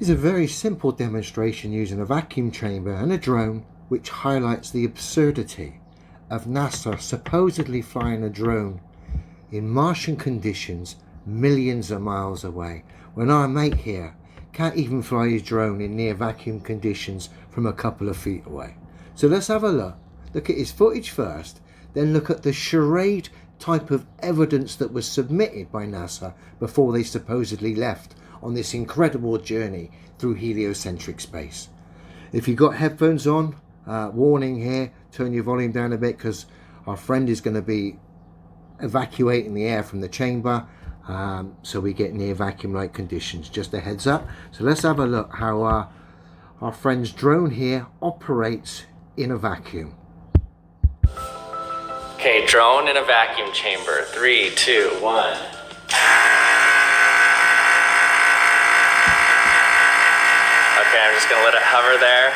is a very simple demonstration using a vacuum chamber and a drone, which highlights the absurdity of NASA supposedly flying a drone in Martian conditions millions of miles away, when our mate here can't even fly his drone in near vacuum conditions from a couple of feet away. So let's have a look at his footage first, then look at the charade type of evidence that was submitted by NASA before they supposedly left on this incredible journey through heliocentric space. If you've got headphones on, warning here, turn your volume down a bit because our friend is going to be evacuating the air from the chamber, so we get near vacuum-like conditions. Just a heads up. So let's have a look how our friend's drone here operates in a vacuum. Okay, drone in a vacuum chamber. 3, 2, 1. Okay, I'm just gonna let it hover there.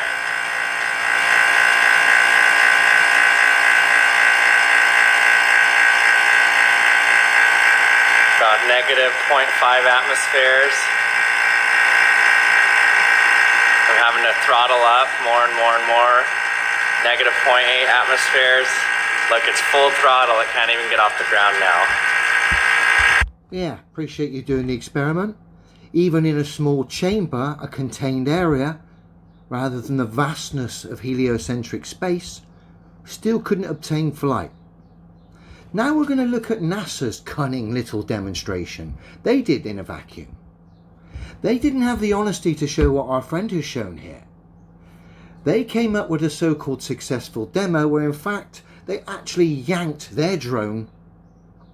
About negative 0.5 atmospheres. I'm having to throttle up more and more and more. Negative 0.8 atmospheres. Look, it's full throttle. It can't even get off the ground now. Yeah, appreciate you doing the experiment. Even in a small chamber, a contained area, rather than the vastness of heliocentric space, still couldn't obtain flight. Now we're going to look at NASA's cunning little demonstration they did in a vacuum. They didn't have the honesty to show what our friend has shown here. They came up with a so-called successful demo where in fact they actually yanked their drone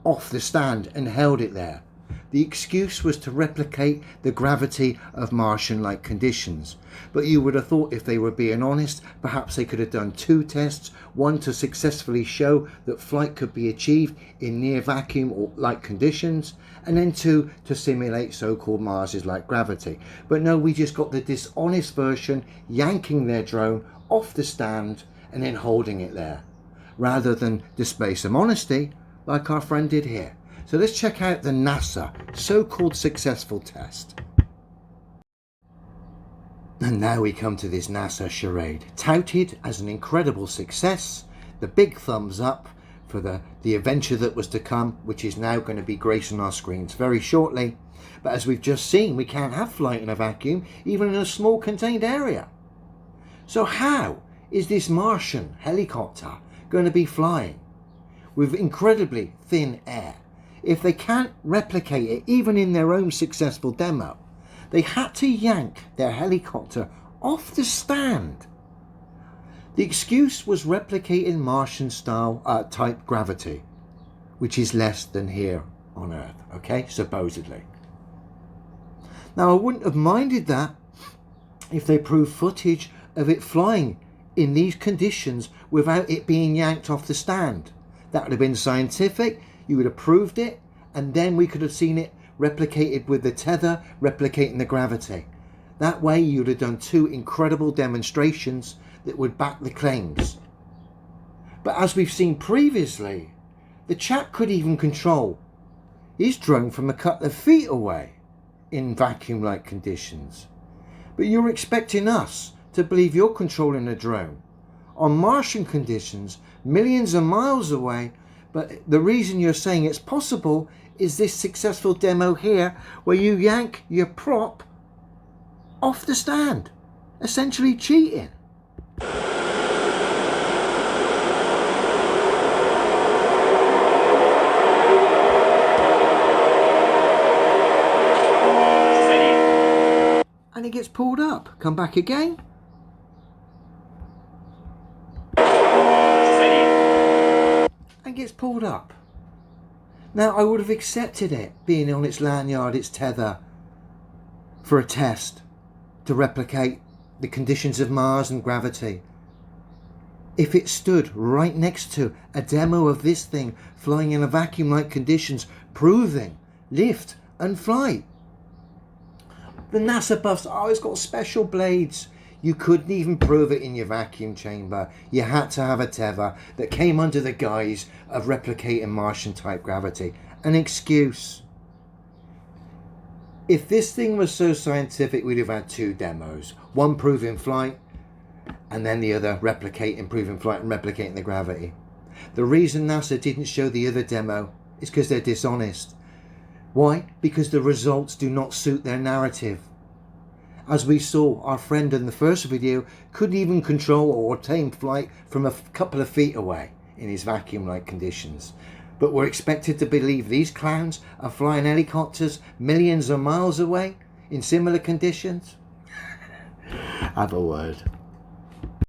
off the stand and held it there. The excuse was to replicate the gravity of Martian-like conditions. But you would have thought if they were being honest, perhaps they could have done 2 tests, one to successfully show that flight could be achieved in near vacuum or like conditions, and then 2 to simulate so-called Mars-like gravity. But no, we just got the dishonest version, yanking their drone off the stand and then holding it there, rather than display some honesty like our friend did here. So let's check out the NASA so-called successful test. And now we come to this NASA charade, touted as an incredible success, the big thumbs up for the adventure that was to come, which is now going to be gracing our screens very shortly. But as we've just seen, we can't have flight in a vacuum, even in a small contained area. So how is this Martian helicopter going to be flying with incredibly thin air? If they can't replicate it even in their own successful demo, they had to yank their helicopter off the stand. The excuse was replicating Martian style type gravity, which is less than here on Earth, okay, supposedly. Now I wouldn't have minded that if they proved footage of it flying in these conditions without it being yanked off the stand. That would have been scientific. You would have proved it, and then we could have seen it replicated with the tether, replicating the gravity. That way you would have done 2 incredible demonstrations that would back the claims. But as we've seen previously, the chap could even control his drone from a couple of feet away in vacuum-like conditions. But you're expecting us to believe you're controlling a drone on Martian conditions millions of miles away. But the reason you're saying it's possible is this successful demo here where you yank your prop off the stand, essentially cheating. And it gets pulled up. Come back again. And gets pulled up. Now I would have accepted it being on its lanyard, its tether, for a test to replicate the conditions of Mars and gravity. If it stood right next to a demo of this thing flying in a vacuum-like conditions, proving lift and flight. The NASA buffs, oh, it's got special blades. You couldn't even prove it in your vacuum chamber. You had to have a tether that came under the guise of replicating Martian type gravity. An excuse. If this thing was so scientific, we'd have had two demos. One proving flight, and then the other replicating, proving flight and replicating the gravity. The reason NASA didn't show the other demo is because they're dishonest. Why? Because the results do not suit their narrative. As we saw, our friend in the first video couldn't even control or attain flight from a couple of feet away in his vacuum-like conditions. But we're expected to believe these clowns are flying helicopters millions of miles away in similar conditions? Have a word.